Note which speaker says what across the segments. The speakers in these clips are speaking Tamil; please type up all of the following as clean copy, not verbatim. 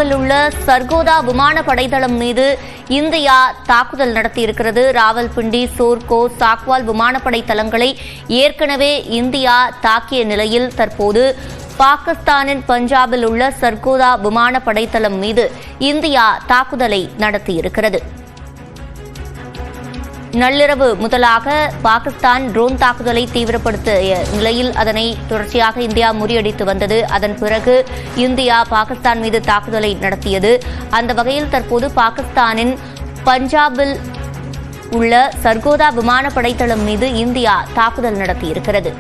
Speaker 1: பஞ்சாபில் உள்ள சர்கோதா விமான படைத்தளம் மீது இந்தியா தாக்குதல் நடத்தியிருக்கிறது. ராவல்பிண்டி, சோர்கோ, சாக்வால் விமானப்படை தளங்களை ஏற்கனவே இந்தியா தாக்கிய நிலையில் தற்போது பாகிஸ்தானின் பஞ்சாபில் உள்ள சர்கோதா விமான படைத்தளம் மீது இந்தியா தாக்குதலை நடத்தியிருக்கிறது. நள்ளிரவு முதலாக பாகிஸ்தான் ட்ரோன் தாக்குதலை தீவிரப்படுத்திய நிலையில் அதனை தொடர்ச்சியாக இந்தியா முறியடித்து வந்தது. அதன் பிறகு இந்தியா பாகிஸ்தான் மீது தாக்குதலை நடத்தியது. அந்த வகையில் தற்போது பாகிஸ்தானின் பஞ்சாபில் உள்ள சர்கோதா விமான படைத்தளம் மீது இந்தியா தாக்குதல் நடத்தியிருக்கிறது.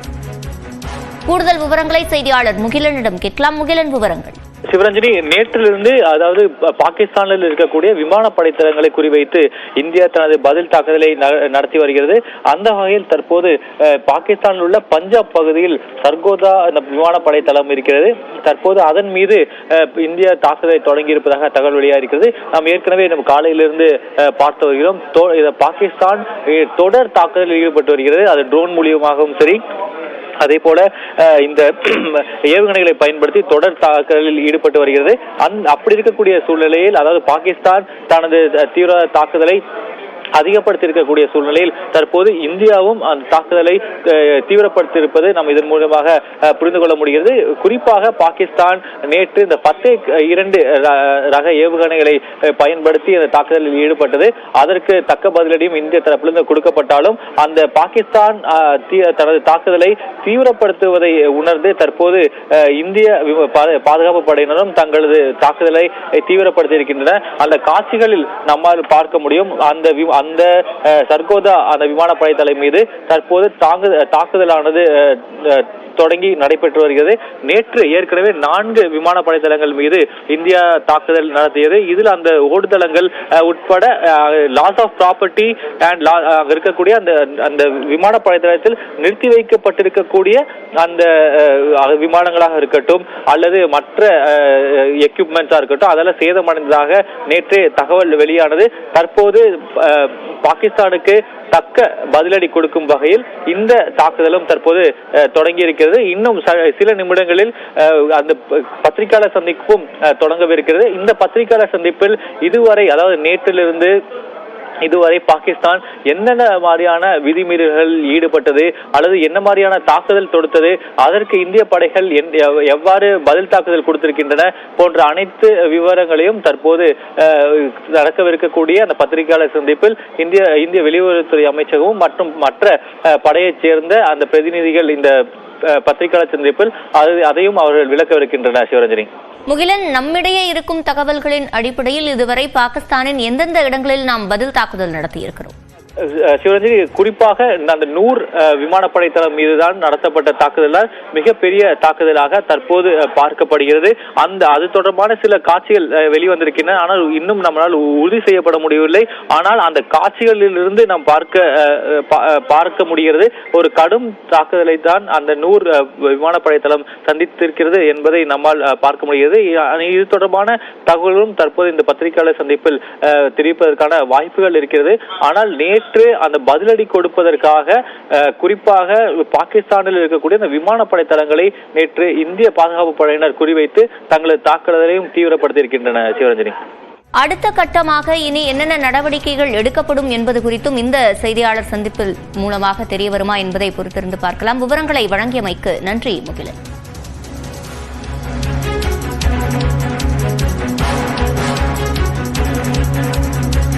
Speaker 1: கூடுதல் விவரங்களை செய்தியாளர் முகிலனிடம் கேட்கலாம். முகிலன், விவரங்கள்.
Speaker 2: சிவரஞ்சனி, நேற்றிலிருந்து அதாவது பாகிஸ்தானில் இருக்கக்கூடிய விமானப்படை தளங்களை குறிவைத்து இந்தியா தனது பதில் தாக்குதலை நடத்தி வருகிறது. அந்த வகையில் தற்போது பாகிஸ்தானில் உள்ள பஞ்சாப் பகுதியில் சர்கோதா விமானப்படை தளம் இருக்கிறது. தற்போது அதன் மீது இந்தியா தாக்குதலை தொடங்கி இருப்பதாக தகவல் வெளியாகிறது. நாம் ஏற்கனவே காலையிலிருந்து பார்த்து வருகிறோம். பாகிஸ்தான் தொடர் தாக்குதலில் ஈடுபட்டு வருகிறது. அது ட்ரோன் மூலியமாகவும் சரி, அதே போல இந்த ஏவுகணைகளை பயன்படுத்தி தொடர் தாக்குதலில் ஈடுபட்டு வருகிறது. அப்படி இருக்கக்கூடிய சூழ்நிலையில், அதாவது பாகிஸ்தான் தனது தீவிர தாக்குதலை அதிகப்படுத்தியிருக்கக்கூடிய சூழ்நிலையில் தற்போது இந்தியாவும் அந்த தாக்குதலை தீவிரப்படுத்தியிருப்பது நாம் இதன் மூலமாக புரிந்து கொள்ள முடிகிறது. குறிப்பாக பாகிஸ்தான் நேற்று இந்த 10-2 ரக ஏவுகணைகளை பயன்படுத்தி அந்த தாக்குதலில் ஈடுபட்டது. அதற்கு தக்க பதிலடியும் இந்திய தரப்பிலிருந்து கொடுக்கப்பட்டாலும் அந்த பாகிஸ்தான் தனது தாக்குதலை தீவிரப்படுத்துவதை உணர்ந்து தற்போது இந்திய பாதுகாப்பு படையினரும் தங்களது தாக்குதலை தீவிரப்படுத்தி அந்த காட்சிகளில் நம்மால் பார்க்க முடியும். அந்த சர்கோதா அந்த விமானப்படை தளம் மீது தற்போது தாக்குதலானது தொடங்கி நடைபெற்று வருகிறது. நேற்று ஏற்கனவே 4 விமானப்படை தளங்கள் மீது இந்தியா தாக்குதல் நடத்தியது. இதில் அந்த ஓடுதளங்கள் உட்பட லாஸ் ஆஃப் ப்ராப்பர்ட்டி அண்ட் இருக்கக்கூடிய அந்த விமானப்படை தளத்தில் நிறுத்தி வைக்கப்பட்டிருக்கக்கூடிய அந்த விமானங்களாக இருக்கட்டும் அல்லது மற்ற எக்யூப்மெண்ட்ஸா இருக்கட்டும், அதெல்லாம் சேதமடைந்ததாக நேற்றே தகவல் வெளியானது. தற்போது பாகிஸ்தானுக்கு தக்க பதிலடி கொடுக்கும் வகையில் இந்த தாக்குதலும் தற்போது தொடங்கி இருக்கிறது. இன்னும் சில நிமிடங்களில் அந்த பத்திரிகையாளர் சந்திப்பும் தொடங்கவிருக்கிறது. இந்த பத்திரிகையாளர் சந்திப்பில் இதுவரை, அதாவது நேற்றிலிருந்து இதுவரை பாகிஸ்தான் என்னென்ன மாதிரியான விதிமீறல்கள் ஈடுபட்டது அல்லது என்ன மாதிரியான தாக்குதல் தொடுத்தது, அதற்கு இந்திய படைகள் எவ்வாறு பதில் தாக்குதல் கொடுத்திருக்கின்றன போன்ற அனைத்து விவரங்களையும் தற்போது நடக்கவிருக்கக்கூடிய அந்த பத்திரிகையாளர் சந்திப்பில் இந்திய வெளியுறவுத்துறை அமைச்சகமும் மற்றும் மற்ற படையைச் சேர்ந்த அந்த பிரதிநிதிகள் இந்த பத்திரிகையாளர் சந்திப்பில் அதையும் அவர்கள் விளக்கவிருக்கின்றனர். சிவரஞ்சனி,
Speaker 1: முகிலன், நம்மிடையே இருக்கும் தகவல்களின் அடிப்படையில் இதுவரை பாகிஸ்தானின் எந்தெந்த இடங்களில் நாம் பதில் தாக்குதல் நடத்தியிருக்கிறோம்?
Speaker 2: சிவரஞ்சனி, குறிப்பாக அந்த நூர் விமானப்படை தளம் மீதுதான் நடத்தப்பட்ட தாக்குதலால் மிகப்பெரிய தாக்குதலாக தற்போது பார்க்கப்படுகிறது. அது தொடர்பான சில காட்சிகள் வெளிவந்திருக்கின்றன. ஆனால் இன்னும் நம்மளால் உறுதி செய்யப்பட முடியவில்லை. ஆனால் அந்த காட்சிகளில் இருந்து நாம் பார்க்க முடிகிறது ஒரு கடும் தாக்குதலை தான் அந்த நூர் விமானப்படை தளம் சந்தித்திருக்கிறது என்பதை நம்மால் பார்க்க முடிகிறது. இது தொடர்பான தகவல்களும் தற்போது இந்த பத்திரிகையாளர் சந்திப்பில் தெரிவிப்பதற்கான வாய்ப்புகள் இருக்கிறது. ஆனால் நேற்று அந்த பதிலடி கொடுப்பதற்காக குறிப்பாக பாகிஸ்தானில் இருக்கக்கூடிய அந்த விமானப்படை தளங்களை நேற்று இந்திய பாதுகாப்பு படையினர் குறிவைத்து தங்களது தாக்குதலையும் தீவிரப்படுத்தி இருக்கின்றனர். சிவரஞ்சனி,
Speaker 1: அடுத்த கட்டமாக இனி என்னென்ன நடவடிக்கைகள் எடுக்கப்படும் என்பது குறித்தும் இந்த செய்தியாளர் சந்திப்பில் மூலமாக தெரிய வருமா என்பதை பொறுத்திருந்து பார்க்கலாம். விவரங்களை வழங்கியமைக்கு நன்றி முகிலன்.